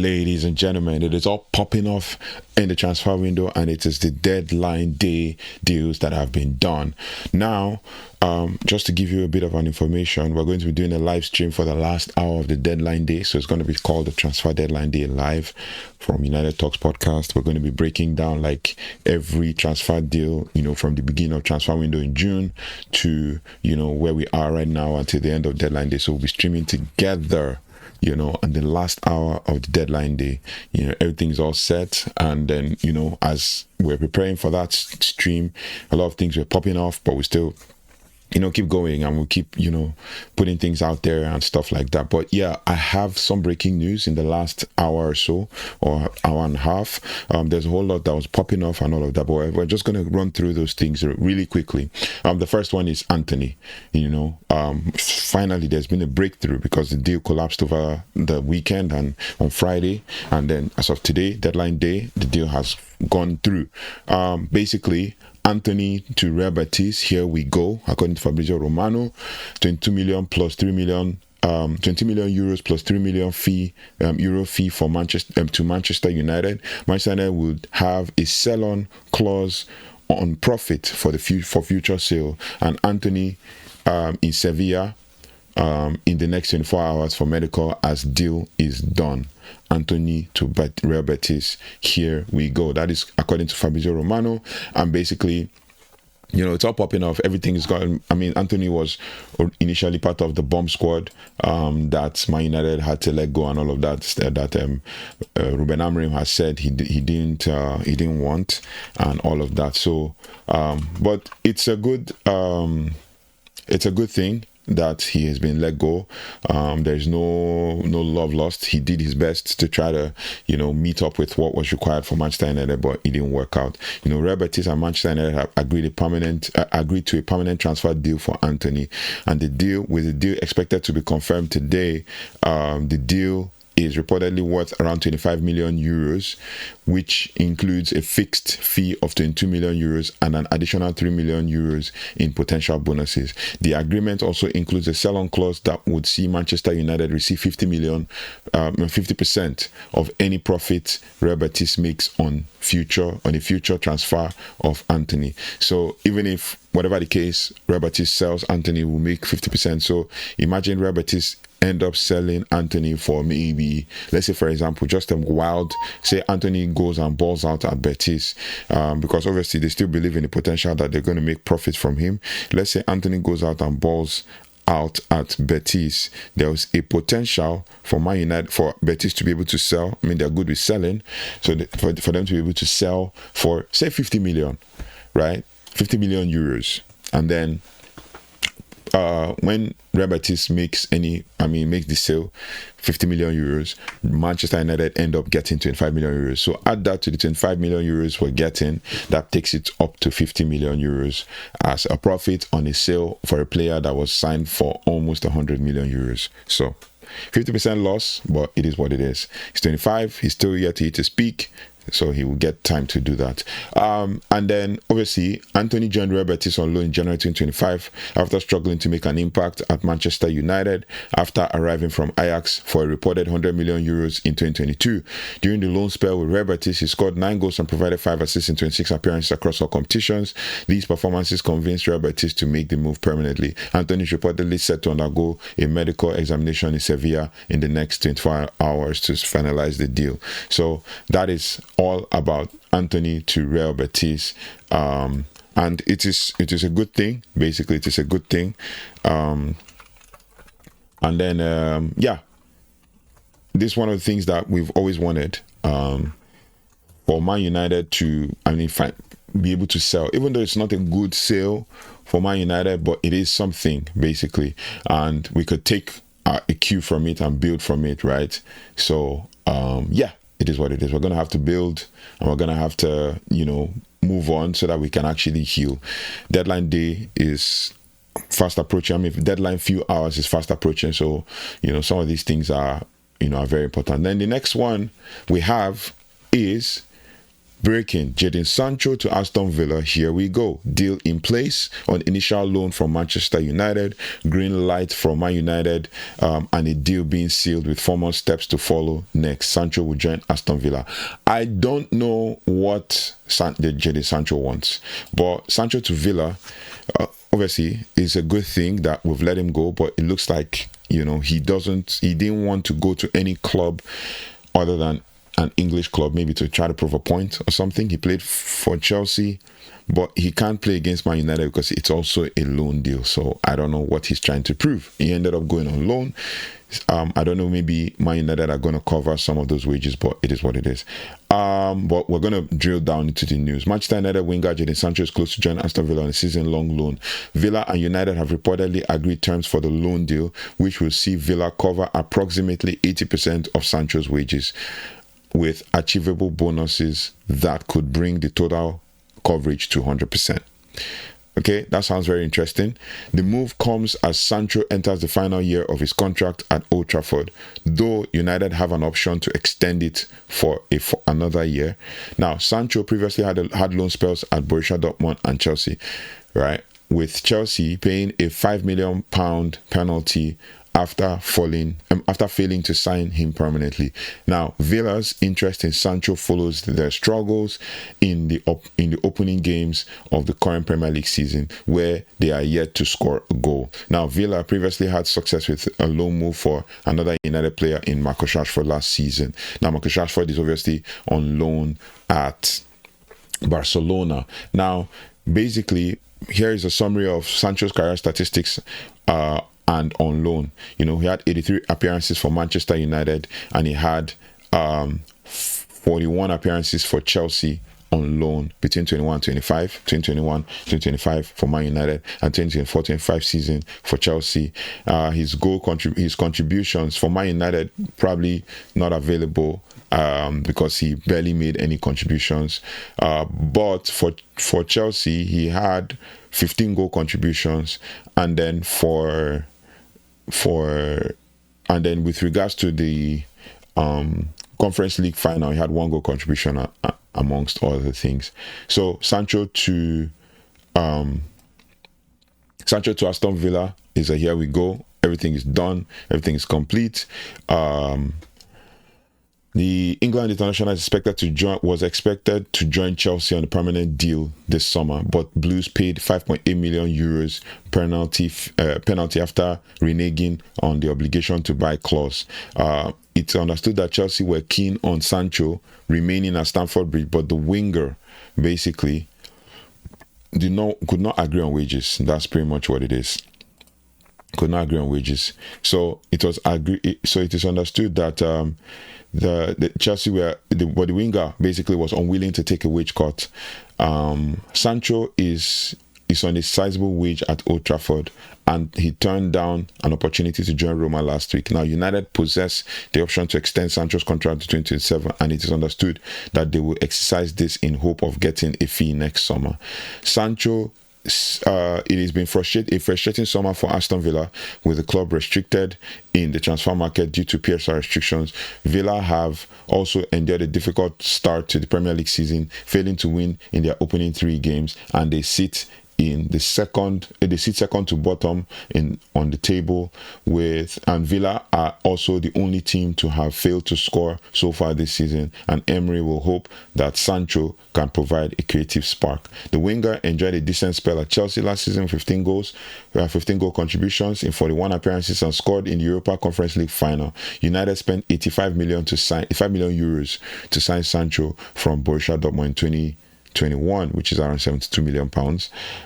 Ladies and gentlemen, it is all popping off in the transfer window, and it is the deadline day deals that have been done. Now, just to give you a bit of an information, we're going to be doing a live stream for the last hour of the deadline day. So it's going to be called the Transfer Deadline Day Live from United Talks Podcast. We're going to be breaking down like every transfer deal, from the beginning of transfer window in June to, where we are right now until the end of deadline day. So we'll be streaming together on the last hour of the deadline day. Everything's all set, and then as we're preparing for that stream, a lot of things were popping off, but we still keep going, and we'll keep putting things out there and stuff like that. But yeah, I have some breaking news in the last hour or so, or hour and a half. There's a whole lot that was popping off and all of that, but we're just going to run through those things really quickly. The first one is Antony. Finally there's been a breakthrough, because the deal collapsed over the weekend and on Friday, and then as of today, deadline day, the deal has gone through. Basically, Antony to Real Betis, here we go, according to Fabrizio Romano. 22 million plus 3 million, 20 million euros plus 3 million euro fee for Manchester to Manchester United. Manchester United would have a sell-on clause on profit for future sale, and Antony in Sevilla in the next 24 hours for medical, as deal is done. Antony to Real Betis, here we go. That is according to Fabrizio Romano, and basically it's all popping off. Everything's gone. Antony was initially part of the bomb squad that Man United had to let go, and all of that Ruben Amorim has said he didn't want, and all of that. So but it's a good thing that he has been let go. There's no love lost. He did his best to try to meet up with what was required for Manchester United, but it didn't work out. Real Betis and Manchester United have agreed to a permanent transfer deal for Antony, and the deal expected to be confirmed today. The deal is reportedly worth around 25 million euros, which includes a fixed fee of 22 million euros and an additional 3 million euros in potential bonuses. The agreement also includes a sell-on clause that would see Manchester United receive 50% of any profit Real Betis makes on a future transfer of Antony. So even if, whatever the case, Real Betis sells Antony, will make 50%. So imagine Real Betis end up selling Antony for maybe, let's say for example, just a wild, say Antony goes and balls out at Betis, because obviously they still believe in the potential that they're going to make profit from him. Let's say Antony goes out and balls out at Betis. There was a potential for Man United, for Betis to be able to sell. They're good with selling, so for them to be able to sell for, say, 50 million, right? 50 million euros, and then when Real Betis makes the sale, 50 million euros, Manchester United end up getting 25 million euros. So add that to the 25 million euros we're getting, that takes it up to 50 million euros as a profit on a sale for a player that was signed for almost 100 million euros. So 50% loss, but it is what it is. He's 25, he's still yet to hit his peak, so he will get time to do that. And then obviously Antony joined Real Betis on loan in January 2025 after struggling to make an impact at Manchester United after arriving from Ajax for a reported 100 million euros in 2022. During the loan spell with Real Betis, he scored 9 goals and provided 5 assists in 26 appearances across all competitions. These performances convinced Real Betis to make the move permanently. Antony is reportedly set to undergo a medical examination in Sevilla in the next 24 hours to finalize the deal. So that is all about Antony to Real Betis, and it is a good thing. Basically, it is a good thing. And then this is one of the things that we've always wanted, for Man United to be able to sell, even though it's not a good sale for Man United, but it is something basically, and we could take a cue from it and build from it, right? So it is what it is. We're going to have to build, and we're going to have to, move on so that we can actually heal. Deadline day is fast approaching. Deadline few hours is fast approaching. So, some of these things are very important. Then the next one we have is Breaking: Jadon Sancho to Aston Villa. Here we go. Deal in place on initial loan from Manchester United. Green light from Man United, and a deal being sealed with formal steps to follow next. Sancho will join Aston Villa. I don't know what Jadon Sancho wants, but Sancho to Villa, obviously, is a good thing that we've let him go. But it looks like, he didn't want to go to any club other than an English club, maybe to try to prove a point or something. He played for Chelsea, but he can't play against Man United because it's also a loan deal. So I don't know what he's trying to prove. He ended up going on loan. I don't know, maybe Man United are going to cover some of those wages, but it is what it is. But we're going to drill down into the news. Manchester United winger Jadon Sancho is close to join Aston Villa on a season-long loan. Villa and United have reportedly agreed terms for the loan deal, which will see Villa cover approximately 80% of Sancho's wages, with achievable bonuses that could bring the total coverage to 100%. Okay, that sounds very interesting. The move comes as Sancho enters the final year of his contract at Old Trafford, though United have an option to extend it for another year. Now, Sancho previously had loan spells at Borussia Dortmund and Chelsea, right? With Chelsea paying a £5 million penalty after failing to sign him permanently. Now, Villa's interest in Sancho follows their struggles in the opening games of the current Premier League season, where they are yet to score a goal. Now, Villa previously had success with a loan move for another United player in Marcus Rashford last season. Now, Marcus Rashford is obviously on loan at Barcelona. Now, basically, here is a summary of Sancho's career statistics and on loan. He had 83 appearances for Manchester United, and he had 41 appearances for Chelsea on loan between 2021-25 for Man United and 2024-25 season for Chelsea. His contributions for Man United probably not available because he barely made any contributions. But for Chelsea, he had 15 goal contributions, and then with regards to the Conference League final, he had 1 goal contribution amongst other things. So Sancho to Aston Villa is a here we go. Everything is done. Everything is complete. The England international was expected to join Chelsea on a permanent deal this summer, but Blues paid €5.8 million penalty after reneging on the obligation to buy clause. It's understood that Chelsea were keen on Sancho remaining at Stamford Bridge, but the winger basically could not agree on wages. That's pretty much what it is. Could not agree on wages. So it is understood that the Chelsea the winger basically was unwilling to take a wage cut. Sancho is on a sizable wage at Old Trafford, and he turned down an opportunity to join Roma last week. Now, United possess the option to extend Sancho's contract to 2027, and it is understood that they will exercise this in hope of getting a fee next summer. Sancho, it has been a frustrating summer for Aston Villa, with the club restricted in the transfer market due to PSR restrictions. Villa have also endured a difficult start to the Premier League season, failing to win in their opening 3 games, and they sit second to bottom on the table, and Villa are also the only team to have failed to score so far this season, and Emery will hope that Sancho can provide a creative spark. The winger enjoyed a decent spell at Chelsea last season, 15 goal contributions in 41 appearances, and scored in the Europa Conference League final. United spent 85 million euros to sign Sancho from Borussia Dortmund in 2021, which is around £72 million,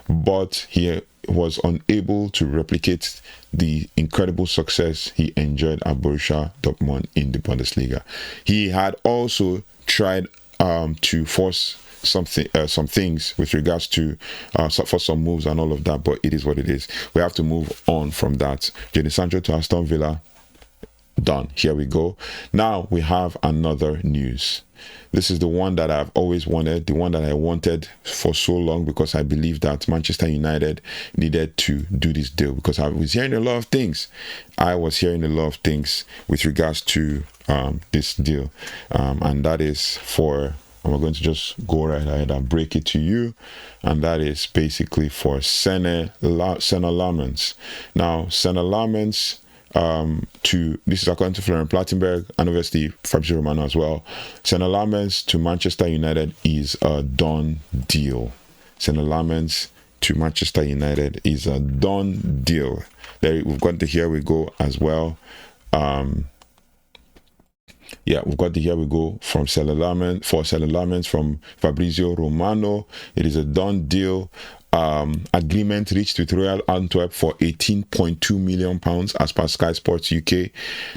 but he was unable to replicate the incredible success he enjoyed at Borussia Dortmund in the Bundesliga. He had also tried to force some things with regards to for some moves and all of that, but it is what it is. We have to move on from that. Jadon Sancho to Aston Villa, done. Here we go. Now we have another news. This is the one that I've always wanted, the one that I wanted for so long, because I believe that Manchester United needed to do this deal, because I was hearing a lot of things. with regards to this deal, and that is for and we're going to just go right ahead and break it to you. And that is basically for Senne Lammens. Now, Senne Lammens, this is according to Florian Plattenberg and obviously Fabrizio Romano as well. Senne Lammens to Manchester United is a done deal. Senne Lammens to Manchester United is a done deal. There, we've got the here we go as well. Yeah, we've got the here we go from Senne Lammens from Fabrizio Romano. It is a done deal. Agreement reached with Royal Antwerp for £18.2 million as per Sky Sports UK.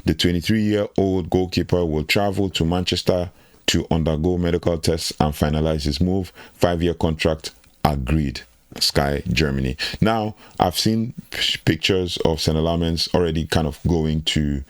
The 23-year-old goalkeeper will travel to Manchester to undergo medical tests and finalize his move. 5-year contract agreed. Sky Germany. Now, I've seen pictures of Senne Lammens already kind of going to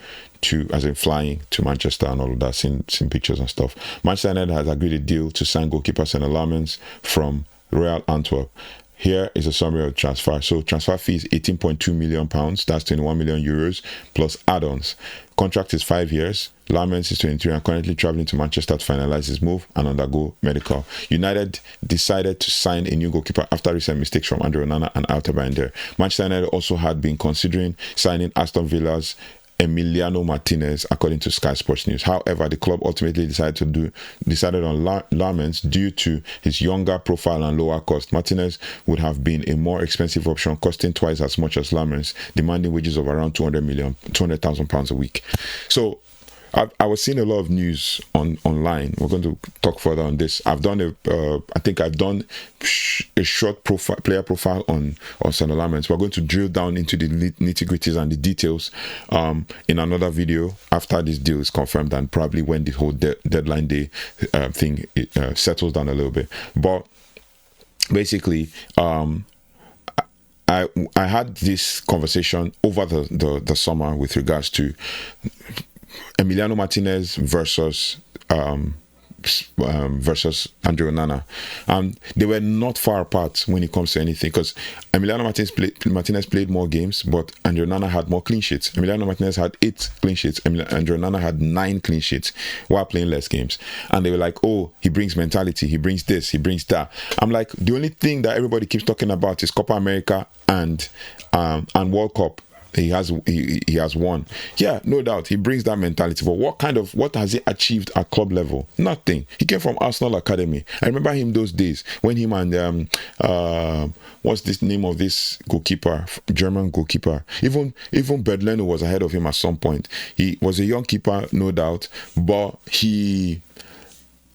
as in flying to Manchester and all of that, seen pictures and stuff. Manchester United has agreed a deal to sign goalkeeper Senne Lammens from Royal Antwerp. Here is a summary of transfer. So transfer fee is £18.2 million. That's 21 million euros plus add-ons. Contract is 5 years. Lammens is 23 and currently traveling to Manchester to finalize his move and undergo medical. United decided to sign a new goalkeeper after recent mistakes from Andre Onana and Altabinder. Manchester United also had been considering signing Aston Villa's Emiliano Martinez, according to Sky Sports News. However, the club ultimately decided on Lammens due to his younger profile and lower cost. Martinez would have been a more expensive option, costing twice as much as Lammens, demanding wages of around £200,000 a week. So I was seeing a lot of news online. We're going to talk further on this. I think I've done a short player profile on Senne Lammens. We're going to drill down into the nitty-gritties and the details in another video after this deal is confirmed and probably when the whole deadline day thing settles down a little bit. But basically, I had this conversation over the summer with regards to Emiliano Martinez versus Andre Onana, and they were not far apart when it comes to anything, because Emiliano Martinez played more games, but Andre Onana had more clean sheets. Emiliano Martinez had 8 clean sheets. Andre Onana had 9 clean sheets while playing less games. And they were like, oh, he brings mentality, he brings this, he brings that. I'm like, the only thing that everybody keeps talking about is Copa America and World Cup. He has won. Yeah, no doubt. He brings that mentality. But what has he achieved at club level? Nothing. He came from Arsenal Academy. I remember him those days when him and what's this name of this goalkeeper, German goalkeeper? Even Bedleno was ahead of him at some point. He was a young keeper, no doubt, but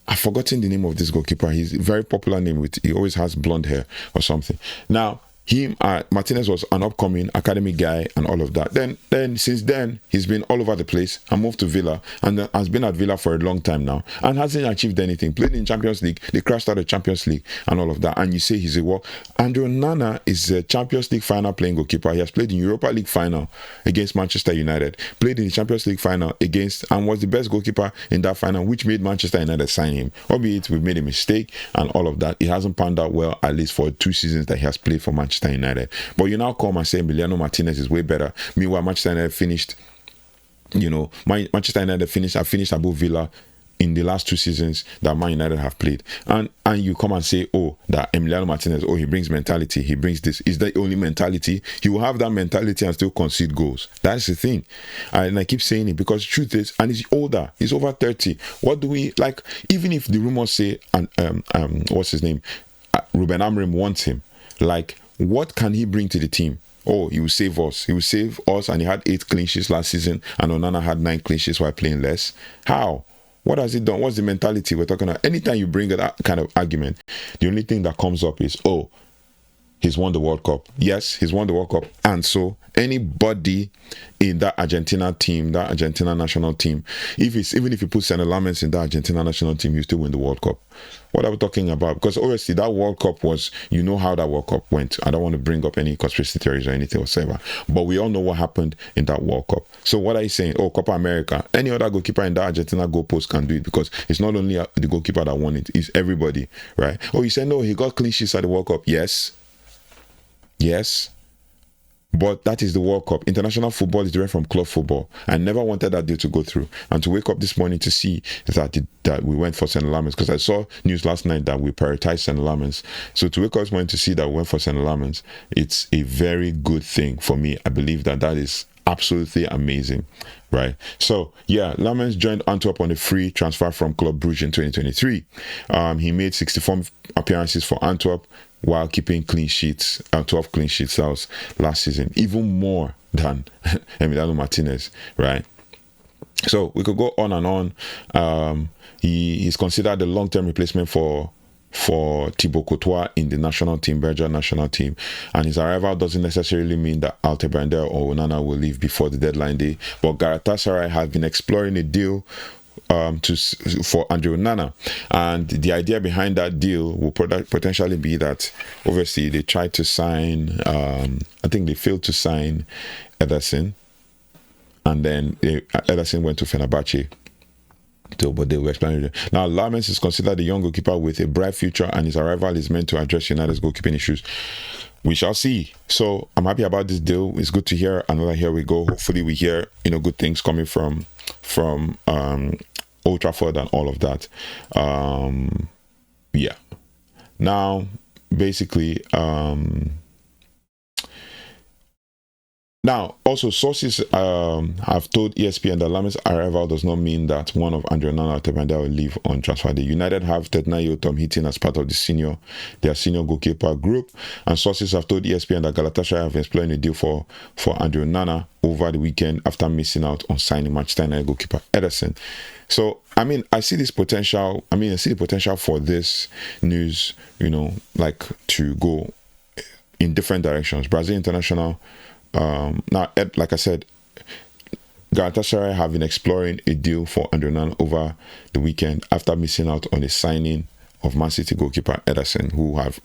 I've forgotten the name of this goalkeeper. He's a very popular name. He always has blonde hair or something. Now, Martinez was an upcoming academy guy and all of that. Then since then, he's been all over the place and moved to Villa and has been at Villa for a long time now and hasn't achieved anything. Played in Champions League, they crashed out of Champions League and all of that. And you say he's a what? Andre Onana is a Champions League final playing goalkeeper. He has played in Europa League final against Manchester United, played in the Champions League final and was the best goalkeeper in that final, which made Manchester United sign him. Albeit we've made a mistake and all of that. It hasn't panned out well, at least for 2 seasons that he has played for Manchester United. But you now come and say Emiliano Martinez is way better. Meanwhile, Manchester United finished, I finished above Villa in the last 2 seasons that Man United have played. And you come and say, oh, that Emiliano Martinez, he brings mentality, he brings this. Is that only mentality? He will have that mentality and still concede goals. That's the thing. And I keep saying it because the truth is, and he's older, he's over 30. What do we, like, even if the rumors say, what's his name? Ruben Amorim wants him. Like, what can he bring to the team? Oh, he will save us. He will save us, and he had 8 clean sheets last season, and Onana had 9 clean sheets while playing less. How? What has he done? What's the mentality we're talking about? Anytime you bring that kind of argument, the only thing that comes up is, oh, he's won the World Cup. Yes, he's won the World Cup. And so anybody in that Argentina team, that Argentina national team, even if you put Senne Lammens in that Argentina national team, you still win the World Cup. What are we talking about? Because obviously that World Cup was, you know how that World Cup went. I don't want to bring up any conspiracy theories or anything whatsoever, but we all know what happened in that World Cup. So what are you saying? Oh, Copa America. Any other goalkeeper in that Argentina goalpost can do it, because it's not only the goalkeeper that won it, it's everybody, right? Oh, you said no, he got clean sheets at the World Cup. Yes. But that is the World Cup. International football is different from club football. I never wanted that deal to go through. And to wake up this morning to see that we went for Senne Lammens, because I saw news last night that we prioritized Senne Lammens. So to wake up this morning to see that we went for Senne Lammens, it's a very good thing for me. I believe that is absolutely amazing, right? So yeah, Lammens joined Antwerp on a free transfer from Club Brugge in 2023. He made 64 appearances for Antwerp while keeping clean sheets, 12 clean sheets. That was last season, even more than Emiliano Martinez, right? So we could go on and on. He's considered the long-term replacement for Thibaut Courtois in the national team, Belgian national team, and his arrival doesn't necessarily mean that Altebrander or Onana will leave before the deadline day. But Galatasaray has been exploring a deal for Andre Onana, and the idea behind that deal will potentially be that obviously they tried to sign, I think they failed to sign Ederson, and then Ederson went to Fenerbahce. But they will explain it. Now, Lammens is considered a young goalkeeper with a bright future, and his arrival is meant to address United's goalkeeping issues. We shall see. So I'm happy about this deal. It's good to hear another here we go. Hopefully we hear good things coming from Old Trafford and all of that. Yeah. Now, basically, now, also, sources have told ESPN that Lammens' arrival does not mean that one of Andre Onana Altebrander will leave on transfer day. United have 39-year-old Tom Heaton as part of their senior goalkeeper group, and sources have told ESPN that Galatasaray have explored a deal for Andre Onana over the weekend after missing out on signing Manchester United goalkeeper Ederson. So, I see this potential. I see the potential for this news, to go in different directions. Brazil international. Now, like I said, Galatasaray have been exploring a deal for Andre Onana over the weekend after missing out on the signing of Man City goalkeeper Ederson, who has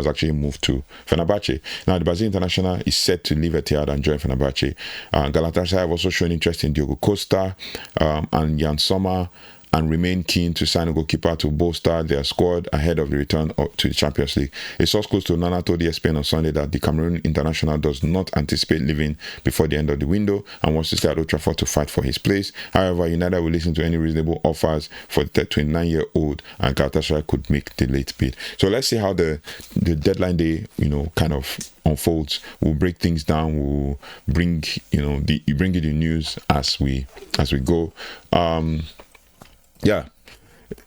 actually moved to Fenerbahce. Now, the Brazil international is set to leave Etihad and join Fenerbahce. Galatasaray have also shown interest in Diogo Costa and Jan Sommer, and remain keen to sign a goalkeeper to bolster their squad ahead of the return to the Champions League. A source close to Onana told ESPN on Sunday that the Cameroon international does not anticipate leaving before the end of the window and wants to stay at Old Trafford to fight for his place. However, United will listen to any reasonable offers for the 29-year-old, and Galatasaray could make the late bid. So let's see how the deadline day, kind of unfolds. We'll break things down. We'll bring you the news as we go. Yeah.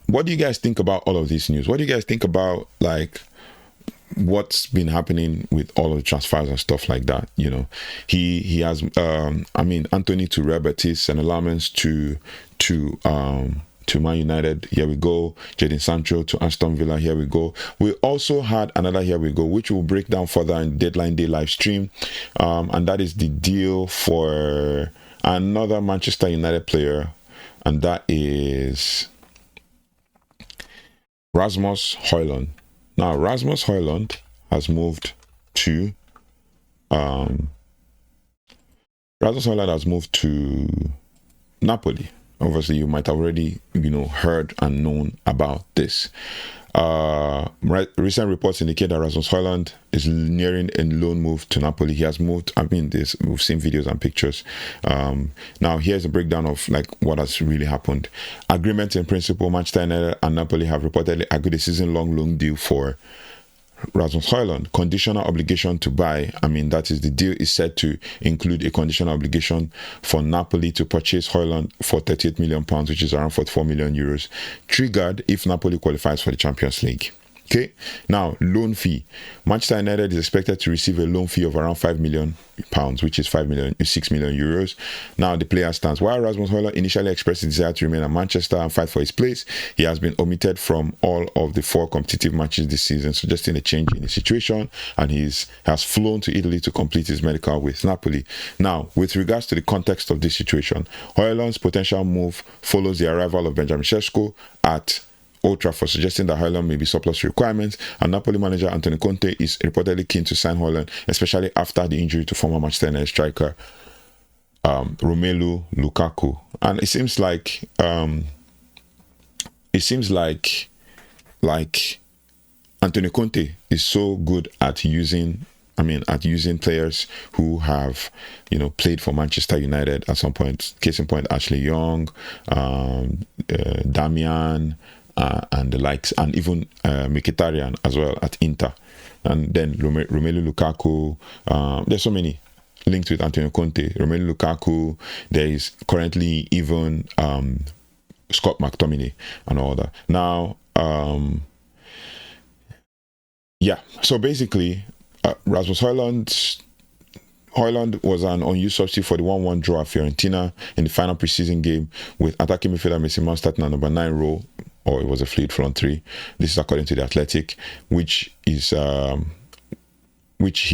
What do you guys think about all of this news? What do you guys think about what's been happening with all of the transfers and stuff like that? He has Antony to Real Betis, Senne Lammens to Man United. Here we go. Jadon Sancho to Aston Villa. Here we go. We also had another here we go, which we'll break down further in deadline day live stream, and that is the deal for another Manchester United player. And that is Rasmus Højlund. Now, Rasmus Højlund has moved to Napoli. Obviously, you might have already heard and known about this. Recent reports indicate that Rasmus Højlund is nearing a loan move to Napoli. He has moved. We've seen videos and pictures. Now, here's a breakdown of what has really happened. Agreement in principle: Manchester United and Napoli have reportedly agreed a season-long loan deal for Rasmus Højlund. Conditional obligation to buy. That is, the deal is set to include a conditional obligation for Napoli to purchase Højlund for £38 million, which is around 44 million euros, triggered if Napoli qualifies for the Champions League. Okay, now loan fee. Manchester United is expected to receive a loan fee of around £5 million, which is 6 million euros. Now the player stands. While Rasmus Højlund initially expressed his desire to remain at Manchester and fight for his place, he has been omitted from all of the 4 competitive matches this season, suggesting a change in the situation, and has flown to Italy to complete his medical with Napoli. Now, with regards to the context of this situation, Højlund's potential move follows the arrival of Benjamin Sesko at Old Trafford, suggesting that Højlund may be surplus to requirements, and Napoli manager Antony Conte is reportedly keen to sign Højlund, especially after the injury to former Manchester United striker Romelu Lukaku. And it seems like Antony Conte is so good at using at using players who have, played for Manchester United at some point. Case in point, Ashley Young, Damian, and the likes, and even Mkhitaryan as well at Inter. And then Romelu Lukaku. There's so many linked with Antonio Conte. Romelu Lukaku. There is currently even Scott McTominay and all that. Now, so basically, Rasmus Højlund was an unused substitute for the 1-1 draw at Fiorentina in the final preseason game, with attacking midfielder Mason Mount starting at number 9 role, or it was a fluid front three. This is according to The Athletic, which he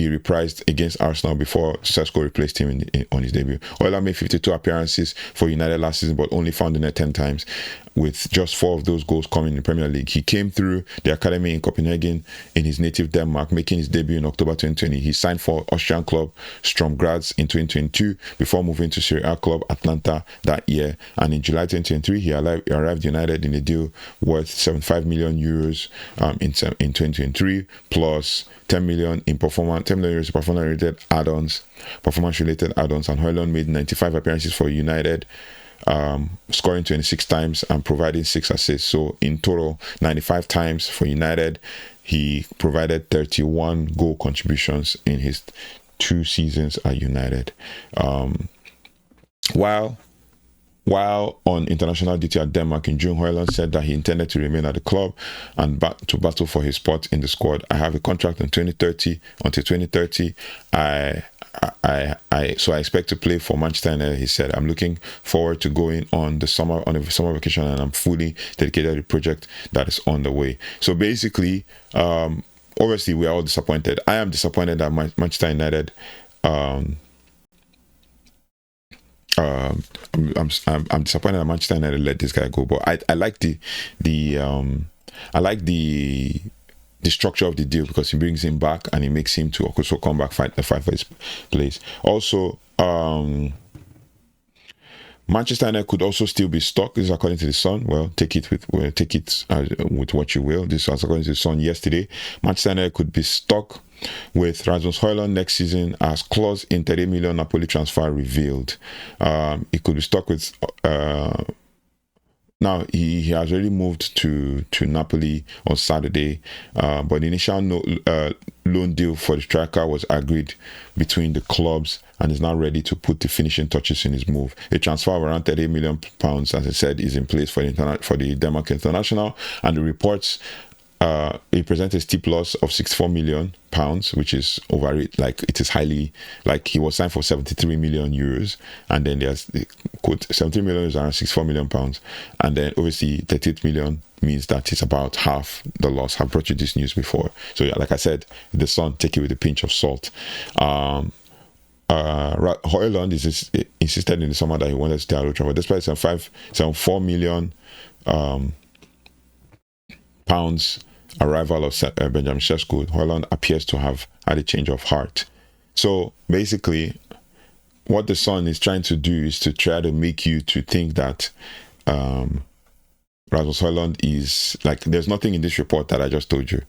reprised against Arsenal before Sesko replaced him on his debut. Højlund made 52 appearances for United last season, but only found the net 10 times, with just 4 of those goals coming in the Premier League. He came through the academy in Copenhagen in his native Denmark, making his debut in October 2020. He signed for Austrian club Sturm Graz in 2022 before moving to Serie A club Atalanta that year. And in July 2023, he arrived United in a deal worth 75 million euros in 2023, plus 10 million in performance-related add-ons, performance-related add-ons, and Højlund made 95 appearances for United, scoring 26 times and providing 6 assists. So in total, 95 times for United. He provided 31 goal contributions in his 2 seasons at United. While on international duty at Denmark in June, Højlund said that he intended to remain at the club and to battle for his spot in the squad. I have a contract until 2030. So I expect to play for Manchester United, he said. I'm looking forward to going on a summer vacation, and I'm fully dedicated to the project that is on the way. So basically, obviously we are all disappointed. I am disappointed that Manchester United I'm disappointed that Manchester United let this guy go, but I like the structure of the deal, because he brings him back and he makes him to also come back fight for his place. Also, Manchester United could also still be stuck. This is according to the Sun. Well, take it with what you will. This was according to the Sun yesterday. Manchester United could be stuck with Rasmus Højlund next season, as clause in 30 million Napoli transfer revealed. He could be stuck with. Now he has already moved to Napoli on Saturday, but the initial loan deal for the striker was agreed between the clubs and is now ready to put the finishing touches in his move. A transfer of around 38 million pounds, as I said, is in place for the Denmark international, and the reports. He presents a steep loss of 64 million pounds, which is it is highly, he was signed for 73 million euros, and then there's the quote 73 million is around 64 million pounds, and then obviously 38 million means that it's about half the loss. I've brought you this news before, so yeah, like I said, the Sun, take it with a pinch of salt. Højlund insisted in the summer that he wanted to stay at Old Trafford, despite 4 million pounds arrival of Benjamin Sesko. Højlund appears to have had a change of heart. So basically, what the Sun is trying to do is to try to make you to think that Rasmus Højlund is there's nothing in this report that I just told you.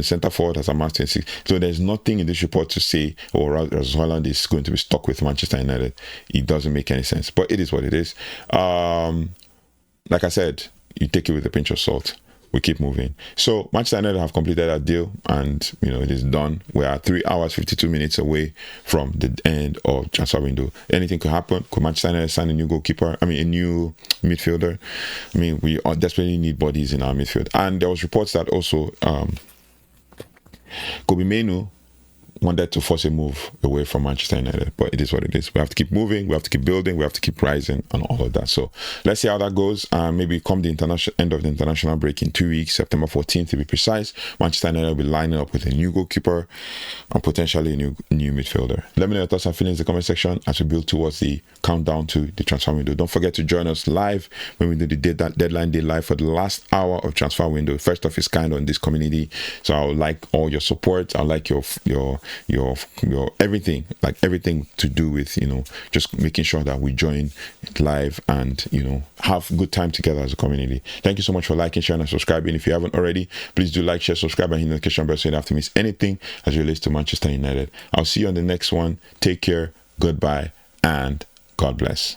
Centre forward has a master in 6. So there's nothing in this report to say, Rasmus Højlund is going to be stuck with Manchester United. It doesn't make any sense, but it is what it is. Like I said, you take it with a pinch of salt. We keep moving. So Manchester United have completed that deal, and it is done. We are 3 hours 52 minutes away from the end of transfer window. Anything could happen. Could Manchester United sign a new goalkeeper? A new midfielder? We desperately need bodies in our midfield. And there was reports that also Kobbie Mainoo wanted to force a move away from Manchester United, but it is what it is. We have to keep moving, we have to keep building, we have to keep rising, and all of that. So let's see how that goes. Maybe come the end of the international break in 2 weeks, September 14th to be precise, Manchester United will be lining up with a new goalkeeper and potentially a new midfielder. Let me know your thoughts and feelings in the comment section as we build towards the countdown to the transfer window. Don't forget to join us live when we do the deadline day live for the last hour of transfer window, first of its kind on this community. So I would like all your support. I would like your your everything, like everything to do with, you know, just making sure that we join live and, you know, have good time together as a community. Thank you so much for liking, sharing, and subscribing. If you haven't already, please do like, share, subscribe, and hit the notification bell so you don't have to miss anything as it relates to Manchester United. I'll see you on the next one. Take care, goodbye, and God bless.